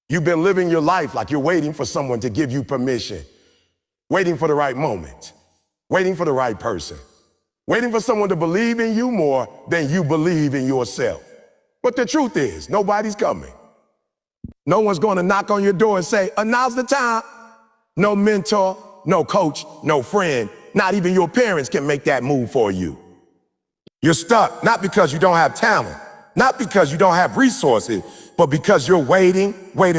You've been living your life like you're waiting for someone to give you permission, waiting for the right moment, waiting for the right person, waiting for someone to believe in you more than you believe in yourself. But the truth is, nobody's coming. No one's going to knock on your door and say, now's the time. No mentor, no coach, no friend, not even your parents can make that move for you. You're stuck, not because you don't have talent, not because you don't have resources, but because you're waiting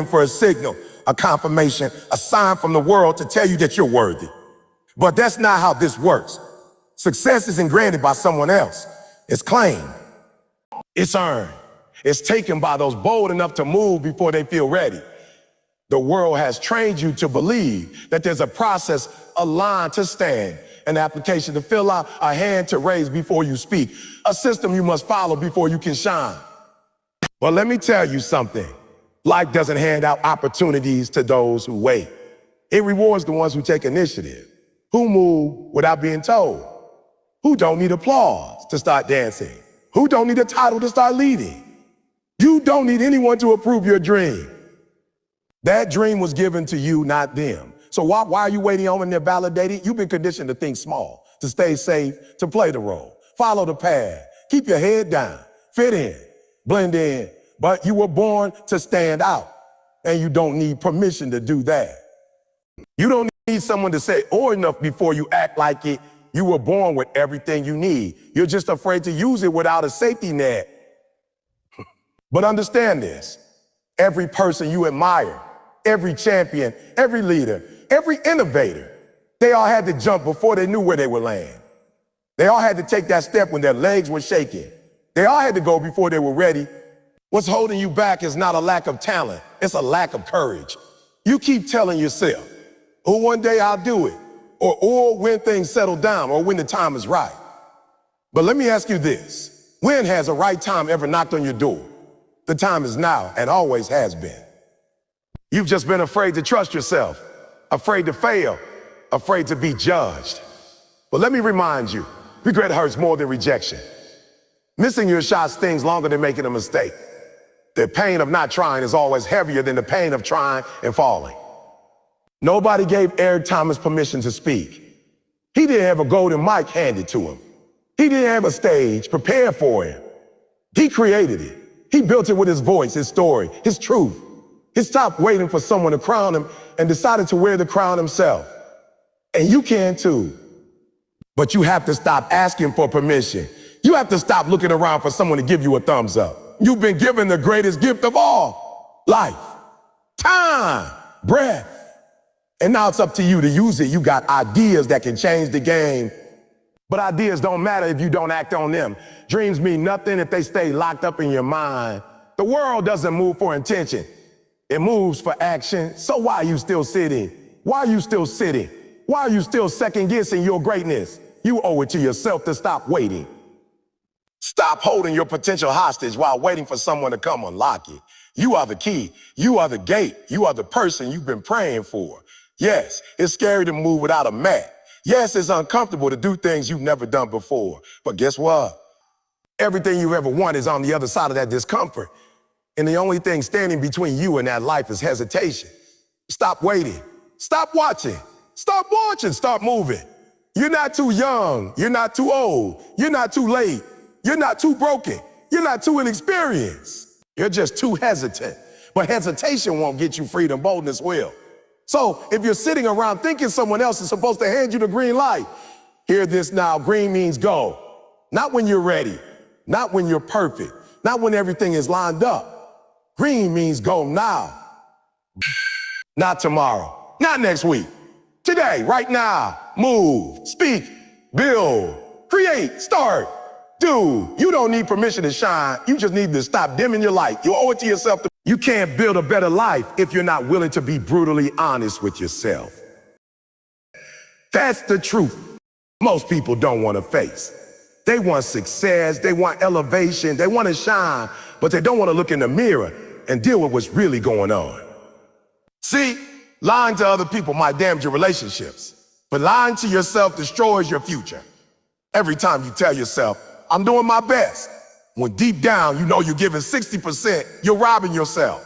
for a signal, a confirmation, a sign from the world to tell you that you're worthy. But that's not how this works. Success isn't granted by someone else. It's claimed. It's earned. It's taken by those bold enough to move before they feel ready. The world has trained you to believe that there's a process, a line to stand, an application to fill out, a hand to raise before you speak, a system you must follow before you can shine. Well, let me tell you something. Life doesn't hand out opportunities to those who wait. It rewards the ones who take initiative, who move without being told, who don't need applause to start dancing, who don't need a title to start leading. You don't need anyone to approve your dream. That dream was given to you, not them. So why are you waiting on when they're validated? You've been conditioned to think small, to stay safe, to play the role, follow the path, keep your head down, fit in, blend in. But you were born to stand out, and you don't need permission to do that. You don't need someone to say, or enough before you act like it. You were born with everything you need. You're just afraid to use it without a safety net. But understand this, every person you admire, every champion, every leader, every innovator, they all had to jump before they knew where they would land. They all had to take that step when their legs were shaking. They all had to go before they were ready. What's holding you back is not a lack of talent, it's a lack of courage. You keep telling yourself, oh, one day I'll do it, or when things settle down, or when the time is right. But let me ask you this, when has a right time ever knocked on your door? The time is now and always has been. You've just been afraid to trust yourself, afraid to fail, afraid to be judged. But let me remind you, regret hurts more than rejection. Missing your shot stings longer than making a mistake. The pain of not trying is always heavier than the pain of trying and falling. Nobody gave Eric Thomas permission to speak. He didn't have a golden mic handed to him. He didn't have a stage prepared for him. He created it. He built it with his voice, his story, his truth. He stopped waiting for someone to crown him and decided to wear the crown himself. And you can too. But you have to stop asking for permission. You have to stop looking around for someone to give you a thumbs up. You've been given the greatest gift of all, life, time, breath. And now it's up to you to use it. You got ideas that can change the game. But ideas don't matter if you don't act on them. Dreams mean nothing if they stay locked up in your mind. The world doesn't move for intention. It moves for action. So why are you still sitting? Why are you still sitting? Why are you still second guessing your greatness? You owe it to yourself to stop waiting. Stop holding your potential hostage while waiting for someone to come unlock it. You are the key. You are the gate. You are the person you've been praying for. Yes, it's scary to move without a mat. Yes, it's uncomfortable to do things you've never done before. But guess what? Everything you ever wanted is on the other side of that discomfort. And the only thing standing between you and that life is hesitation. Stop waiting. Stop watching. Stop watching. Start moving. You're not too young. You're not too old. You're not too late. You're not too broken. You're not too inexperienced. You're just too hesitant. But hesitation won't get you freedom, boldness will. So if you're sitting around thinking someone else is supposed to hand you the green light, hear this now, green means go. Not when you're ready, not when you're perfect, not when everything is lined up. Green means go now. Not tomorrow, not next week. Today, right now, move, speak, build, create, start, do. You don't need permission to shine. You just need to stop dimming your light. You owe it to yourself. You can't build a better life if you're not willing to be brutally honest with yourself. That's the truth most people don't want to face. They want success, they want elevation, they want to shine, but they don't want to look in the mirror and deal with what's really going on. See, lying to other people might damage your relationships, but lying to yourself destroys your future. Every time you tell yourself, I'm doing my best, when deep down you know you're giving 60%, you're robbing yourself.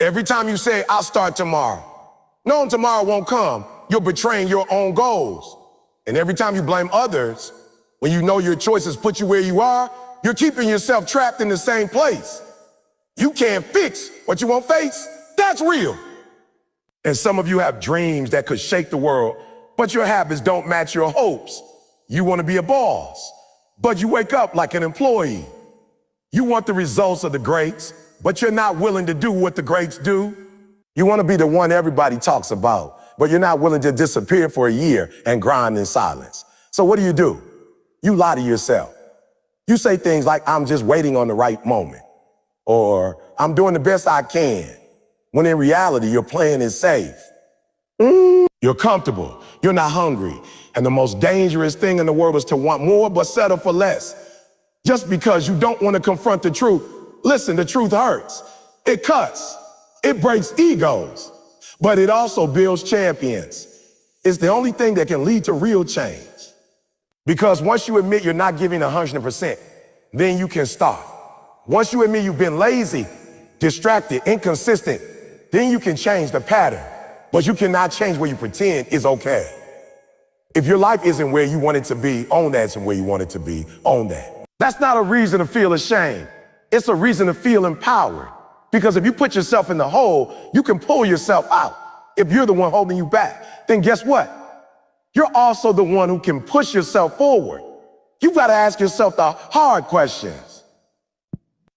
Every time you say, I'll start tomorrow, knowing tomorrow won't come, you're betraying your own goals. And every time you blame others, when you know your choices put you where you are, you're keeping yourself trapped in the same place. You can't fix what you won't face. That's real. And some of you have dreams that could shake the world, but your habits don't match your hopes. You want to be a boss, but you wake up like an employee. You want the results of the greats, but you're not willing to do what the greats do. You want to be the one everybody talks about, but you're not willing to disappear for a year and grind in silence. So what do? You lie to yourself. You say things like, I'm just waiting on the right moment, or I'm doing the best I can, when in reality, your plan is safe. You're comfortable, you're not hungry, and the most dangerous thing in the world is to want more but settle for less. Just because you don't want to confront the truth. Listen, the truth hurts. It cuts. It breaks egos. But it also builds champions. It's the only thing that can lead to real change. Because once you admit you're not giving 100%, then you can start. Once you admit you've been lazy, distracted, inconsistent, then you can change the pattern. But you cannot change where you pretend is okay. If your life isn't where you want it to be, own that isn't where you want it to be, own that. That's not a reason to feel ashamed. It's a reason to feel empowered. Because if you put yourself in the hole, you can pull yourself out. If you're the one holding you back, then guess what? You're also the one who can push yourself forward. You've got to ask yourself the hard questions.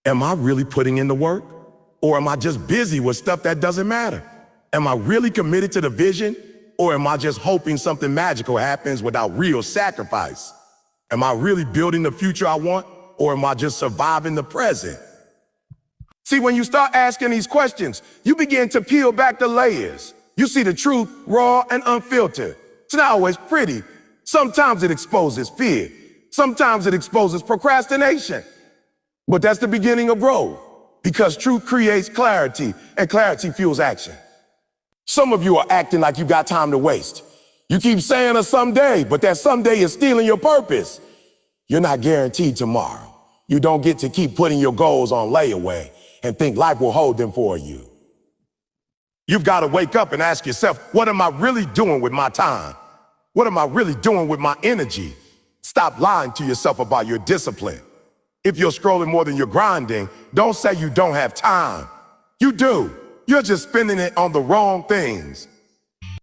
Am I really putting in the work? Or am I just busy with stuff that doesn't matter? Am I really committed to the vision? Or am I just hoping something magical happens without real sacrifice? Am I really building the future I want? Or am I just surviving the present? See, when you start asking these questions, you begin to peel back the layers. You see the truth raw and unfiltered. It's not always pretty. Sometimes it exposes fear. Sometimes it exposes procrastination. But that's the beginning of growth, because truth creates clarity, and clarity fuels action. Some of you are acting like you got time to waste. You keep saying a someday, but that someday is stealing your purpose. You're not guaranteed tomorrow. You don't get to keep putting your goals on layaway and think life will hold them for you. You've got to wake up and ask yourself, what am I really doing with my time? What am I really doing with my energy? Stop lying to yourself about your discipline. If you're scrolling more than you're grinding, don't say you don't have time. You do. You're just spending it on the wrong things.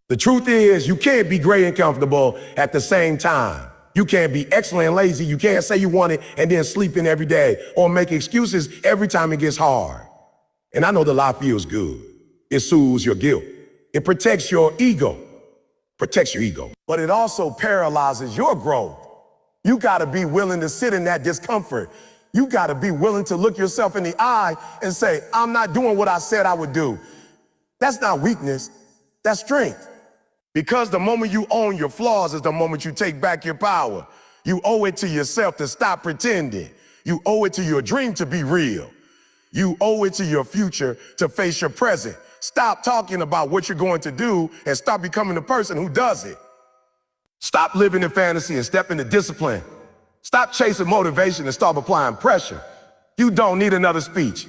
The truth is, you can't be great and comfortable at the same time. You can't be excellent and lazy. You can't say you want it and then sleep in every day or make excuses every time it gets hard. And I know the lie feels good. It soothes your guilt. It protects your ego. But it also paralyzes your growth. You gotta be willing to sit in that discomfort. You gotta be willing to look yourself in the eye and say, I'm not doing what I said I would do. That's not weakness, that's strength. Because the moment you own your flaws is the moment you take back your power. You owe it to yourself to stop pretending. You owe it to your dream to be real. You owe it to your future to face your present. Stop talking about what you're going to do and start becoming the person who does it. Stop living in fantasy and step into discipline. Stop chasing motivation and start applying pressure. You don't need another speech.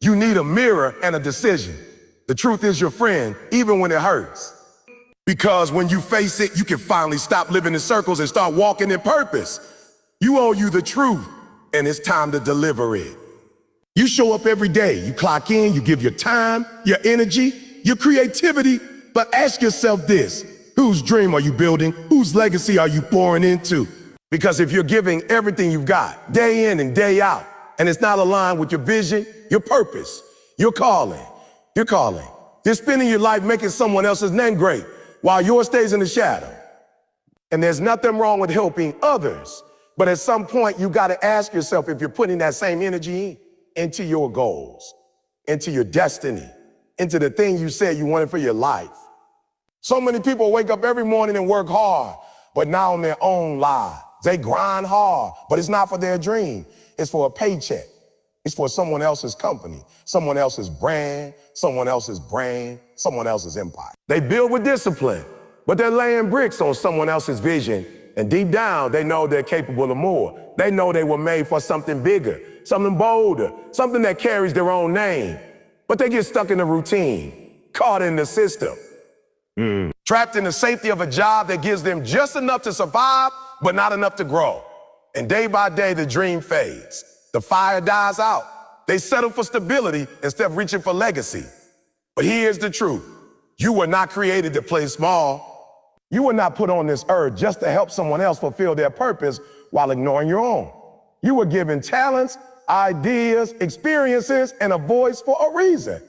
You need a mirror and a decision. The truth is your friend, even when it hurts. Because when you face it, you can finally stop living in circles and start walking in purpose. You owe you the truth, and it's time to deliver it. You show up every day. You clock in, you give your time, your energy, your creativity, but ask yourself this: whose dream are you building? Whose legacy are you pouring into? Because if you're giving everything you've got, day in and day out, and it's not aligned with your vision, your purpose, your calling, you're spending your life making someone else's name great while yours stays in the shadow. And there's nothing wrong with helping others, but at some point you gotta ask yourself if you're putting that same energy into your goals, into your destiny, into the thing you said you wanted for your life. So many people wake up every morning and work hard, but not on their own lives. They grind hard, but it's not for their dream. It's for a paycheck. It's for someone else's company, someone else's brand, someone else's brain, someone else's empire. They build with discipline, but they're laying bricks on someone else's vision. And deep down, they know they're capable of more. They know they were made for something bigger, something bolder, something that carries their own name. but they get stuck in the routine, caught in the system, trapped in the safety of a job that gives them just enough to survive, but not enough to grow. And day by day, the dream fades. The fire dies out. They settle for stability instead of reaching for legacy. But here's the truth. You were not created to play small. You were not put on this earth just to help someone else fulfill their purpose while ignoring your own. You were given talents, ideas, experiences, and a voice for a reason.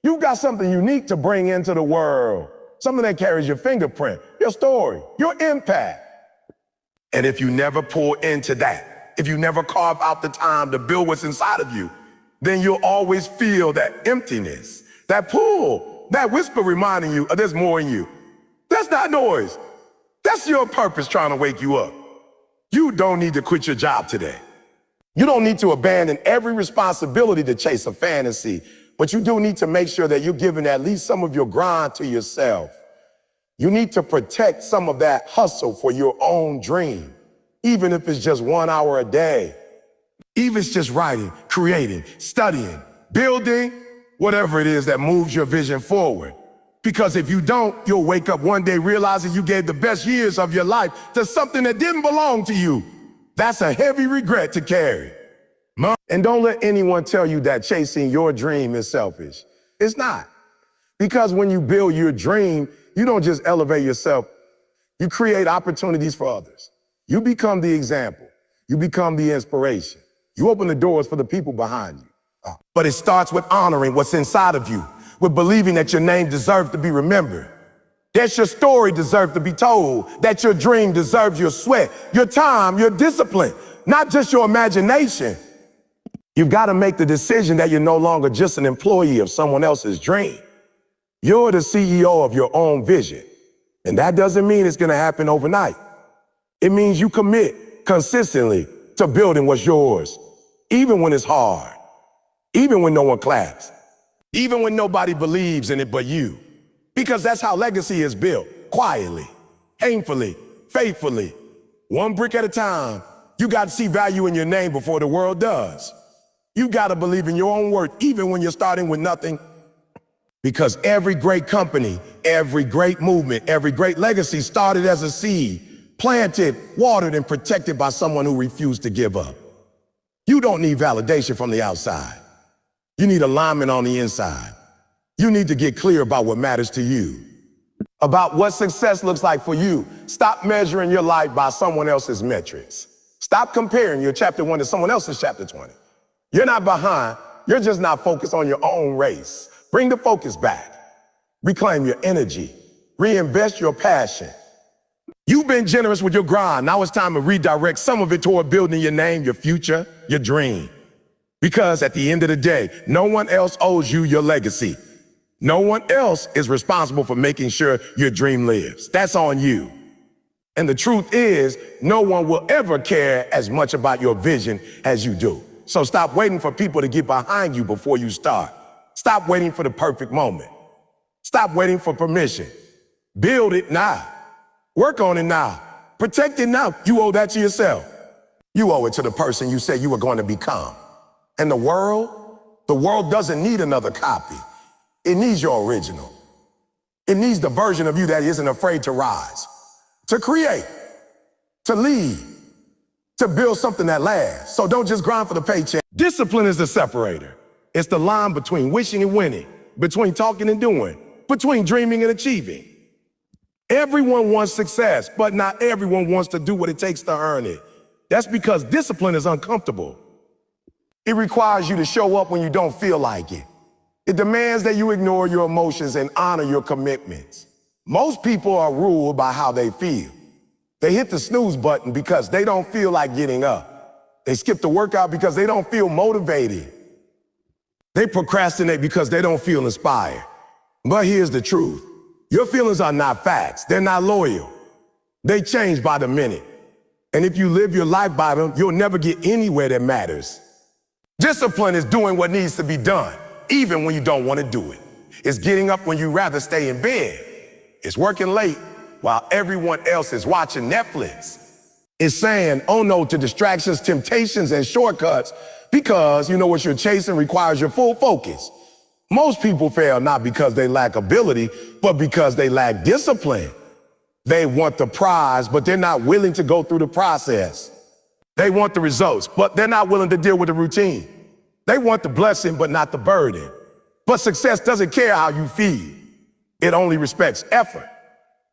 You've got something unique to bring into the world, something that carries your fingerprint, your story, your impact. And if you never pour into that, if you never carve out the time to build what's inside of you, then you'll always feel that emptiness, that pull, that whisper reminding you there's more in you. That's not noise. That's your purpose trying to wake you up. You don't need to quit your job today. You don't need to abandon every responsibility to chase a fantasy, but you do need to make sure that you're giving at least some of your grind to yourself. You need to protect some of that hustle for your own dream, even if it's just 1 hour a day. Even if it's just writing, creating, studying, building, whatever it is that moves your vision forward. Because if you don't, you'll wake up one day realizing you gave the best years of your life to something that didn't belong to you. That's a heavy regret to carry. And don't let anyone tell you that chasing your dream is selfish. It's not. Because when you build your dream, you don't just elevate yourself, you create opportunities for others. You become the example. You become the inspiration. You open the doors for the people behind you. But it starts with honoring what's inside of you, with believing that your name deserves to be remembered, that your story deserves to be told, that your dream deserves your sweat, your time, your discipline, not just your imagination. You've got to make the decision that you're no longer just an employee of someone else's dream. You're the CEO of your own vision. And that doesn't mean it's going to happen overnight. It means you commit consistently to building what's yours, even when it's hard, even when no one claps, even when nobody believes in it but you. Because that's how legacy is built, quietly, painfully, faithfully, one brick at a time. You got to see value in your name before the world does. You got to believe in your own worth, even when you're starting with nothing. Because every great company, every great movement, every great legacy started as a seed, planted, watered, and protected by someone who refused to give up. You don't need validation from the outside. You need alignment on the inside. You need to get clear about what matters to you, about what success looks like for you. Stop measuring your life by someone else's metrics. Stop comparing your chapter 1 to someone else's chapter 20. You're not behind. You're just not focused on your own race. Bring the focus back. Reclaim your energy. Reinvest your passion. You've been generous with your grind. Now it's time to redirect some of it toward building your name, your future, your dream. Because at the end of the day, no one else owes you your legacy. No one else is responsible for making sure your dream lives. That's on you. And the truth is, no one will ever care as much about your vision as you do. So stop waiting for people to get behind you before you start. Stop waiting for the perfect moment. Stop waiting for permission. Build it now. Work on it now. Protect it now. You owe that to yourself. You owe it to the person you said you were going to become. And the world doesn't need another copy. It needs your original. It needs the version of you that isn't afraid to rise, to create, to lead, to build something that lasts. So don't just grind for the paycheck. Discipline is the separator. It's the line between wishing and winning, between talking and doing, between dreaming and achieving. Everyone wants success, but not everyone wants to do what it takes to earn it. That's because discipline is uncomfortable. It requires you to show up when you don't feel like it. It demands that you ignore your emotions and honor your commitments. Most people are ruled by how they feel. They hit the snooze button because they don't feel like getting up. They skip the workout because they don't feel motivated. They procrastinate because they don't feel inspired. But here's the truth. Your feelings are not facts. They're not loyal. They change by the minute. And if you live your life by them, you'll never get anywhere that matters. Discipline is doing what needs to be done, even when you don't want to do it. It's getting up when you'd rather stay in bed. It's working late while everyone else is watching Netflix. It's saying, oh no, to distractions, temptations, and shortcuts because you know what you're chasing requires your full focus. Most people fail not because they lack ability, but because they lack discipline. They want the prize, but they're not willing to go through the process. They want the results, but they're not willing to deal with the routine. They want the blessing, but not the burden. But success doesn't care how you feel. It only respects effort.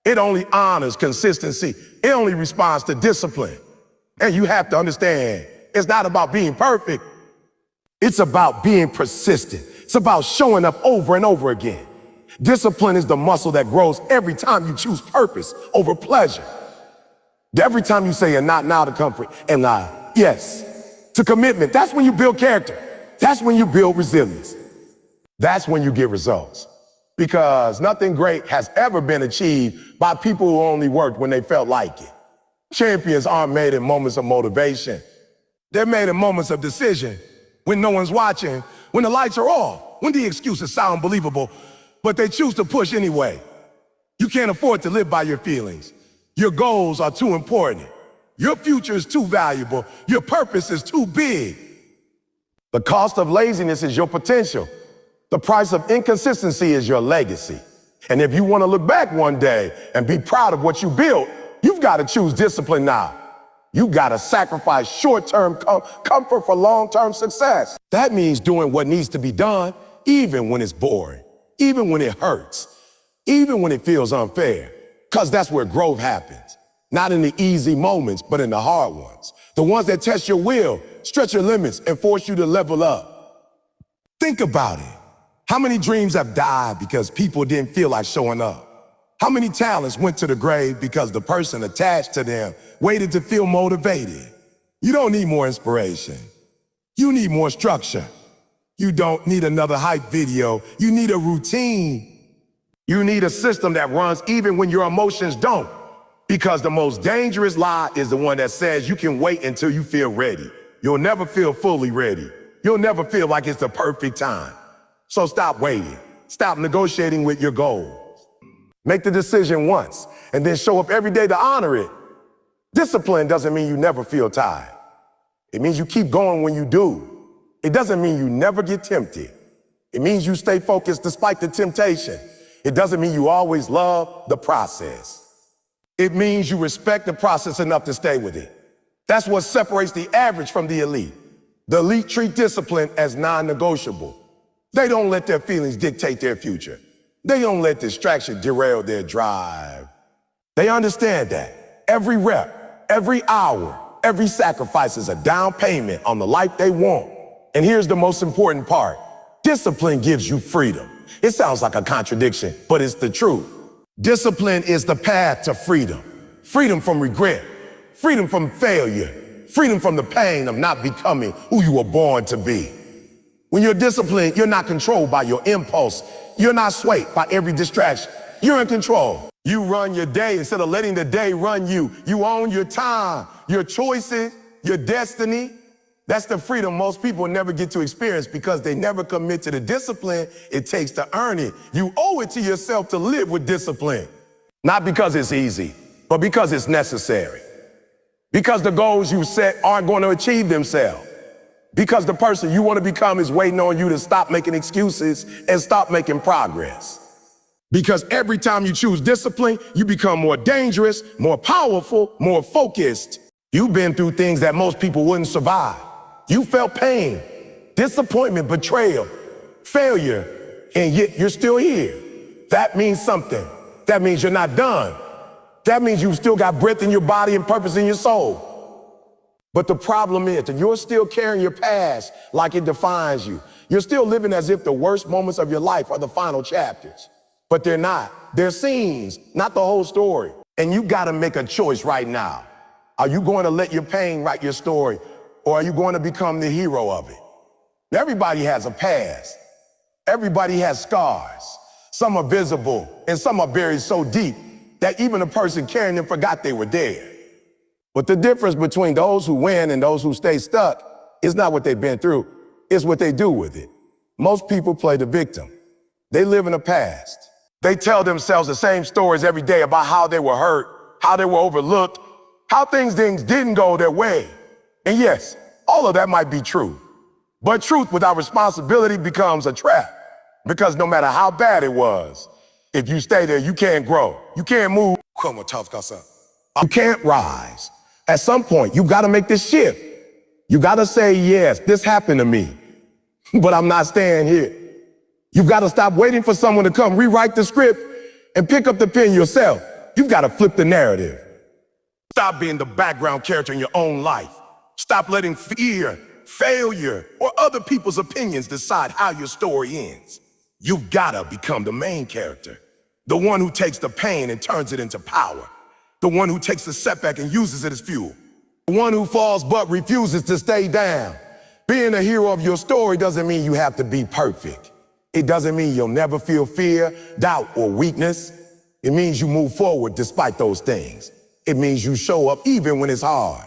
It only honors consistency. It only responds to discipline. And you have to understand, it's not about being perfect. It's about being persistent. It's about showing up over and over again. Discipline is the muscle that grows every time you choose purpose over pleasure. Every time you say, and not now to comfort, and yes, to commitment. That's when you build character. That's when you build resilience. That's when you get results. Because nothing great has ever been achieved by people who only worked when they felt like it. Champions aren't made in moments of motivation. They're made in moments of decision, when no one's watching, when the lights are off, when the excuses sound believable, but they choose to push anyway. You can't afford to live by your feelings. Your goals are too important. Your future is too valuable. Your purpose is too big. The cost of laziness is your potential. The price of inconsistency is your legacy. And if you want to look back one day and be proud of what you built, you've got to choose discipline now. You got to sacrifice short-term comfort for long-term success. That means doing what needs to be done, even when it's boring, even when it hurts, even when it feels unfair. Because that's where growth happens. Not in the easy moments, but in the hard ones. The ones that test your will, stretch your limits, and force you to level up. Think about it. How many dreams have died because people didn't feel like showing up? How many talents went to the grave because the person attached to them waited to feel motivated? You don't need more inspiration. You need more structure. You don't need another hype video. You need a routine. You need a system that runs even when your emotions don't. Because the most dangerous lie is the one that says you can wait until you feel ready. You'll never feel fully ready. You'll never feel like it's the perfect time. So stop waiting. Stop negotiating with your goals. Make the decision once and then show up every day to honor it. Discipline doesn't mean you never feel tired. It means you keep going when you do. It doesn't mean you never get tempted. It means you stay focused despite the temptation. It doesn't mean you always love the process. It means you respect the process enough to stay with it. That's what separates the average from the elite. The elite treat discipline as non-negotiable. They don't let their feelings dictate their future. They don't let distraction derail their drive. They understand that every rep, every hour, every sacrifice is a down payment on the life they want. And here's the most important part. Discipline gives you freedom. It sounds like a contradiction, but it's the truth. Discipline is the path to freedom. Freedom from regret, freedom from failure, freedom from the pain of not becoming who you were born to be. When you're disciplined, you're not controlled by your impulse. You're not swayed by every distraction. You're in control. You run your day instead of letting the day run you. You own your time, your choices, your destiny. That's the freedom most people never get to experience because they never commit to the discipline it takes to earn it. You owe it to yourself to live with discipline. Not because it's easy, but because it's necessary. Because the goals you set aren't going to achieve themselves. Because the person you want to become is waiting on you to stop making excuses and stop making progress. Because every time you choose discipline, you become more dangerous, more powerful, more focused. You've been through things that most people wouldn't survive. You felt pain, disappointment, betrayal, failure, and yet you're still here. That means something. That means you're not done. That means you've still got breath in your body and purpose in your soul. But the problem is that you're still carrying your past like it defines you. You're still living as if the worst moments of your life are the final chapters. But they're not. They're scenes, not the whole story. And you got to make a choice right now. Are you going to let your pain write your story, or are you going to become the hero of it? Everybody has a past. Everybody has scars. Some are visible, and some are buried so deep that even the person carrying them forgot they were there. But the difference between those who win and those who stay stuck is not what they've been through, it's what they do with it. Most people play the victim. They live in the past. They tell themselves the same stories every day about how they were hurt, how they were overlooked, how things didn't go their way. And yes, all of that might be true. But truth without responsibility becomes a trap. Because no matter how bad it was, if you stay there, you can't grow. You can't move. You can't rise. At some point, you got to make this shift. You got to say, yes, this happened to me, but I'm not staying here. You've got to stop waiting for someone to come rewrite the script and pick up the pen yourself. You've got to flip the narrative. Stop being the background character in your own life. Stop letting fear, failure, or other people's opinions decide how your story ends. You've got to become the main character, the one who takes the pain and turns it into power, the one who takes the setback and uses it as fuel, the one who falls but refuses to stay down. Being a hero of your story doesn't mean you have to be perfect. It doesn't mean you'll never feel fear, doubt, or weakness. It means you move forward despite those things. It means you show up even when it's hard.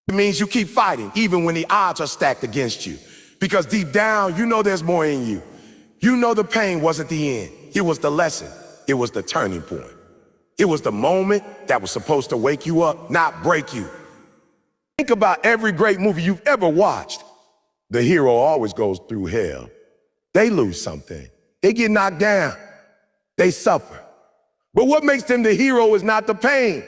It means you keep fighting even when the odds are stacked against you. Because deep down, you know there's more in you. You know the pain wasn't the end. It was the lesson. It was the turning point. It was the moment that was supposed to wake you up, not break you. Think about every great movie you've ever watched. The hero always goes through hell. They lose something. They get knocked down. They suffer. But what makes them the hero is not the pain.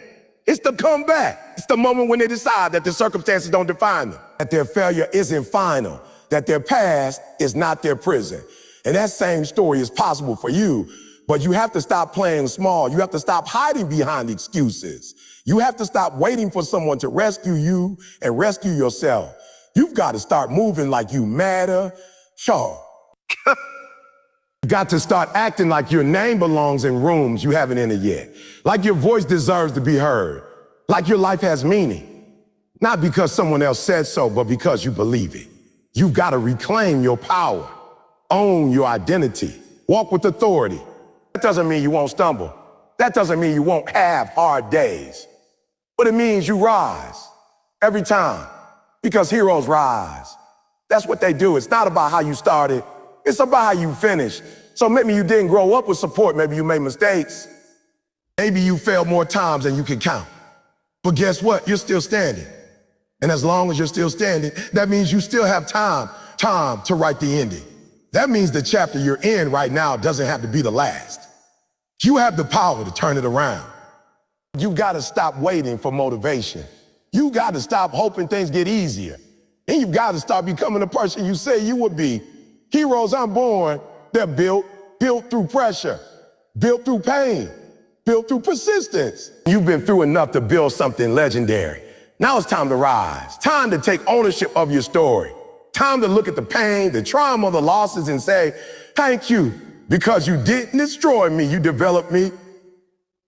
It's the comeback. It's the moment when they decide that the circumstances don't define them, that their failure isn't final, that their past is not their prison. And that same story is possible for you, but you have to stop playing small. You have to stop hiding behind excuses. You have to stop waiting for someone to rescue you and rescue yourself. You've got to start moving like you matter. Sure. You got to start acting like your name belongs in rooms you haven't entered yet. Like your voice deserves to be heard. Like your life has meaning. Not because someone else said so, but because you believe it. You've got to reclaim your power. Own your identity. Walk with authority. That doesn't mean you won't stumble. That doesn't mean you won't have hard days. But it means you rise every time. Because heroes rise. That's what they do. It's not about how you started. It's about how you finish. So maybe you didn't grow up with support. Maybe you made mistakes. Maybe you failed more times than you can count. But guess what? You're still standing. And as long as you're still standing, that means you still have time to write the ending. That means the chapter you're in right now doesn't have to be the last. You have the power to turn it around. You got to stop waiting for motivation. You got to stop hoping things get easier. And you've got to start becoming the person you say you would be. Heroes aren't born, they're built through pressure, built through pain, built through persistence. You've been through enough to build something legendary. Now it's time to rise. Time to take ownership of your story. Time to look at the pain, the trauma, the losses and say, thank you, because you didn't destroy me, you developed me.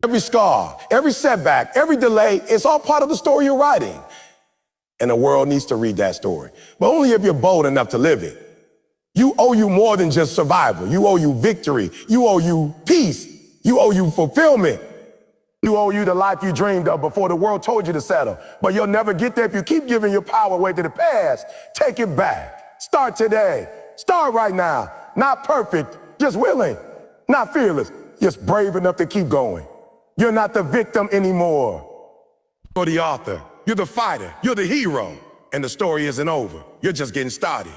Every scar, every setback, every delay, it's all part of the story you're writing. And the world needs to read that story, but only if you're bold enough to live it. You owe you more than just survival. You owe you victory. You owe you peace. You owe you fulfillment. You owe you the life you dreamed of before the world told you to settle. But you'll never get there if you keep giving your power away to the past. Take it back. Start today. Start right now. Not perfect, just willing. Not fearless, just brave enough to keep going. You're not the victim anymore. You're the author. You're the fighter. You're the hero. And the story isn't over. You're just getting started.